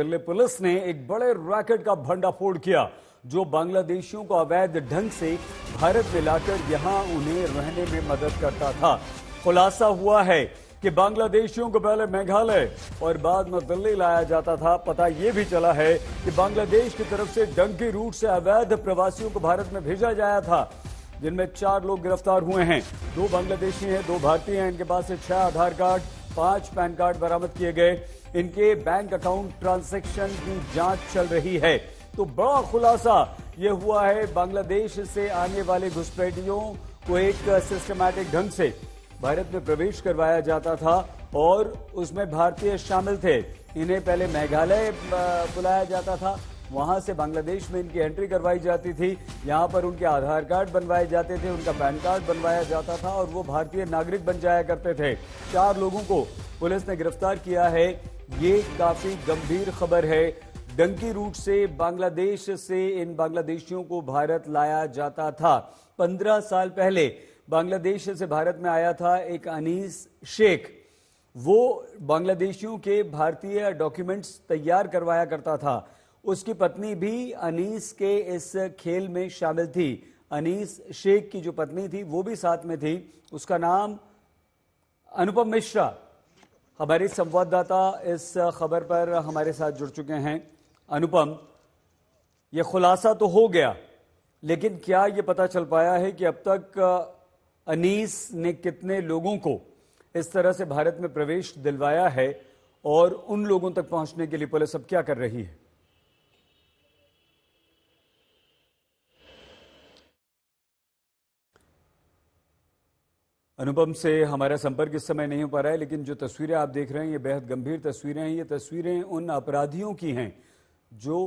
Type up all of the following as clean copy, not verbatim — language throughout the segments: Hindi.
दिल्ली पुलिस ने एक बड़े रैकेट का भंडाफोड़ किया जो बांग्लादेशियों को अवैध ढंग से भारत में लाकर यहां उन्हें रहने में मदद करता था। खुलासा हुआ है कि बांग्लादेशियों को पहले मेघालय और बाद में दिल्ली लाया जाता था। पता यह भी चला है कि बांग्लादेश की तरफ से डंकी रूट से अवैध प्रवासियों को भारत में भेजा जाया था, जिनमें 4 लोग गिरफ्तार हुए हैं। 2 बांग्लादेशी हैं, 2 भारतीय हैं। इनके पास से 6 आधार कार्ड, 5 पैन कार्ड बरामद किए गए। इनके बैंक अकाउंट ट्रांजैक्शन की जांच चल रही है। तो बड़ा खुलासा यह हुआ है, बांग्लादेश से आने वाले घुसपैठियों को एक सिस्टमैटिक ढंग से भारत में प्रवेश करवाया जाता था और उसमें भारतीय शामिल थे। इन्हें पहले मेघालय बुलाया जाता था, वहां से बांग्लादेश में इनकी एंट्री करवाई जाती थी। यहां पर उनके आधार कार्ड बनवाए जाते थे, उनका पैन कार्ड बनवाया जाता था और वो भारतीय नागरिक बन जाया करते थे। 4 लोगों को पुलिस ने गिरफ्तार किया है। ये काफी गंभीर खबर है। डंकी रूट से बांग्लादेश से इन बांग्लादेशियों को भारत लाया जाता था। 15 साल पहले बांग्लादेश से भारत में आया था एक अनीस शेख। वो बांग्लादेशियों के भारतीय डॉक्यूमेंट्स तैयार करवाया करता था। उसकी पत्नी भी अनीस के इस खेल में शामिल थी। अनीस शेख की जो पत्नी थी वो भी साथ में थी। उसका नाम अनुपम मिश्रा। हमारे संवाददाता इस खबर पर हमारे साथ जुड़ चुके हैं। अनुपम, यह खुलासा तो हो गया, लेकिन क्या यह पता चल पाया है कि अब तक अनीस ने कितने लोगों को इस तरह से भारत में प्रवेश दिलवाया है और उन लोगों तक पहुंचने के लिए पुलिस अब क्या कर रही है? अनुपम से हमारा संपर्क इस समय नहीं हो पा रहा है, लेकिन जो तस्वीरें आप देख रहे हैं ये बेहद गंभीर तस्वीरें हैं। ये तस्वीरें उन अपराधियों की हैं जो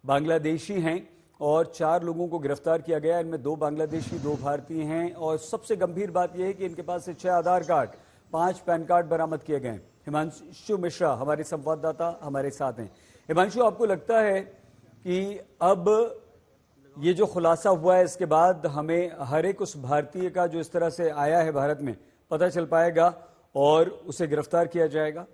बांग्लादेशी हैं और 4 लोगों को गिरफ्तार किया गया। इनमें 2 बांग्लादेशी, 2 भारतीय हैं और सबसे गंभीर बात यह है कि इनके पास से 6 आधार कार्ड, 5 पैन कार्ड बरामद किए गए। हिमांशु मिश्रा हमारे संवाददाता हमारे साथ हैं। हिमांशु, आपको लगता है कि अब ये जो खुलासा हुआ है इसके बाद हमें हर एक उस भारतीय का जो इस तरह से आया है भारत में पता चल पाएगा और उसे गिरफ्तार किया जाएगा?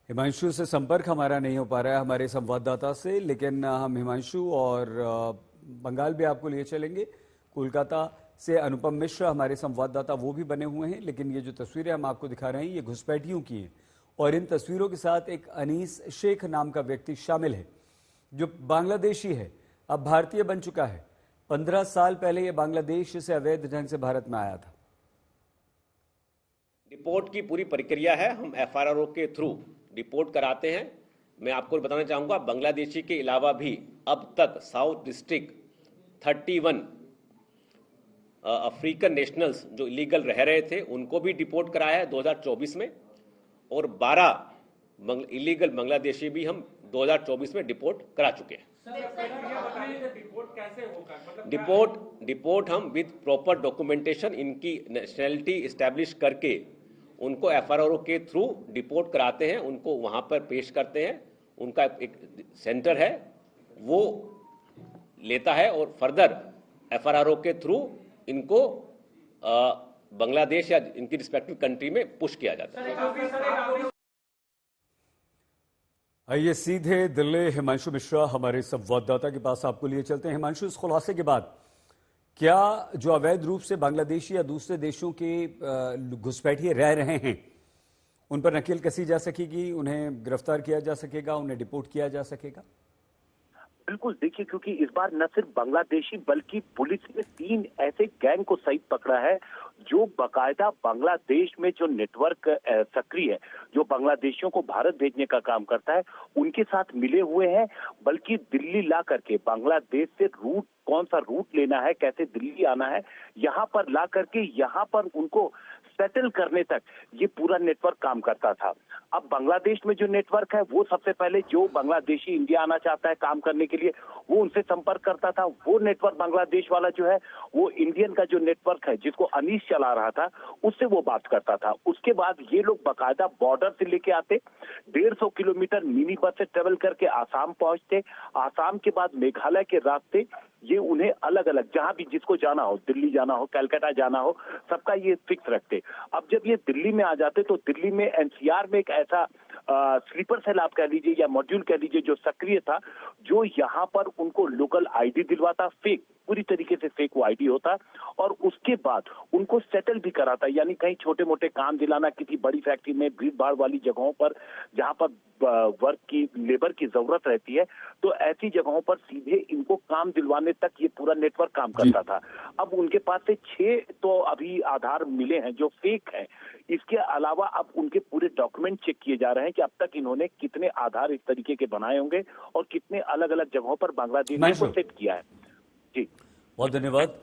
हिमांशु से संपर्क हमारा नहीं हो पा रहा है हमारे संवाददाता से, लेकिन हम हिमांशु और बंगाल भी आपको लिए चलेंगे। कोलकाता से अनुपम मिश्रा हमारे संवाददाता वो भी बने हुए हैं। लेकिन ये जो तस्वीरें हम आपको दिखा रहे हैं ये घुसपैठियों की हैं और इन तस्वीरों के साथ एक अनीस शेख नाम का व्यक्ति शामिल है जो बांग्लादेशी है, अब भारतीय बन चुका है। 15 साल पहले ये बांग्लादेश से अवैध ढंग से भारत में आया था। डिपोर्ट की पूरी प्रक्रिया है, हम एफआरओ के थ्रू डिपोर्ट कराते हैं। मैं आपको बताना चाहूंगा बांग्लादेशी के अलावा भी अब तक साउथ डिस्ट्रिक्ट 31 अफ्रीकन नेशनल्स जो इलीगल रह रहे थे उनको भी डिपोर्ट कराया है 2024 में और 12 इलीगल बांग्लादेशी भी हम 2024 में डिपोर्ट करा चुके हैं। डिपोर्ट हम विद प्रॉपर डॉक्यूमेंटेशन इनकी नेशनैलिटी एस्टैब्लिश करके उनको एफआरओ के थ्रू डिपोर्ट कराते हैं, उनको वहां पर पेश करते हैं। उनका एक सेंटर है वो लेता है और फर्दर एफआरओ के थ्रू इनको बांग्लादेश या इनकी रिस्पेक्टिव कंट्री में पुश किया जाता है। आइए सीधे दिल्ली हिमांशु मिश्रा हमारे संवाददाता के पास आपको लिए चलते हैं। हिमांशु, इस खुलासे के बाद क्या जो अवैध रूप से बांग्लादेशी या दूसरे देशों के घुसपैठिए रह रहे हैं उन पर नकेल कसी जा सकेगी, उन्हें गिरफ्तार किया जा सकेगा, उन्हें डिपोर्ट किया जा सकेगा? बिल्कुल, देखिए, क्योंकि इस बार न सिर्फ बांग्लादेशी बल्कि पुलिस ने 3 ऐसे गैंग को सही पकड़ा है जो बाकायदा बांग्लादेश में जो नेटवर्क सक्रिय है, जो बांग्लादेशियों को भारत भेजने का काम करता है, उनके साथ मिले हुए हैं। बल्कि दिल्ली ला करके बांग्लादेश से रूट, कौन सा रूट लेना है, कैसे दिल्ली आना है, यहाँ पर ला करके यहाँ पर उनको सेटल करने तक ये पूरा नेटवर्क काम करता था। अब बांग्लादेश में जो नेटवर्क है वो सबसे पहले जो बांग्लादेशी इंडिया आना चाहता है काम करने के लिए वो उनसे संपर्क करता था। वो नेटवर्क बांग्लादेश वाला जो है वो इंडियन का जो नेटवर्क है जिसको अनीस चला रहा था उससे वो बात करता था। उसके बाद ये लोग बाकायदा बॉर्डर से लेके आते, 150 किलोमीटर मिनी बस से ट्रेवल करके आसाम पहुंचते, आसाम के बाद मेघालय के रास्ते ये उन्हें अलग अलग जहां भी जिसको जाना हो, दिल्ली जाना हो, कलकत्ता जाना हो, सबका ये फिक्स रखते। अब जब ये दिल्ली में आ जाते तो दिल्ली में एनसीआर में एक ऐसा स्लीपर सेल आप कह लीजिए या मॉड्यूल कह लीजिए जो सक्रिय था, जो यहाँ पर उनको लोकल आईडी दिलवाता, फेक, पूरी तरीके से फेक वो आईडी होता, और उसके बाद उनको सेटल भी कराता, यानी कहीं छोटे मोटे काम दिलाना, किसी बड़ी फैक्ट्री में, भीड़ भाड़ वाली जगहों पर जहां पर वर्क की, लेबर की जरूरत रहती है, तो ऐसी जगहों पर सीधे इनको काम दिलवाने तक ये पूरा नेटवर्क काम करता था। अब उनके पास से 6 तो अभी आधार मिले हैं जो फेक हैं। इसके अलावा अब उनके पूरे डॉक्यूमेंट चेक किए जा रहे हैं कि अब तक इन्होंने कितने आधार इस तरीके के बनाए होंगे और कितने अलग अलग जगहों पर बांग्लादेश को सेट किया है। जी, बहुत धन्यवाद।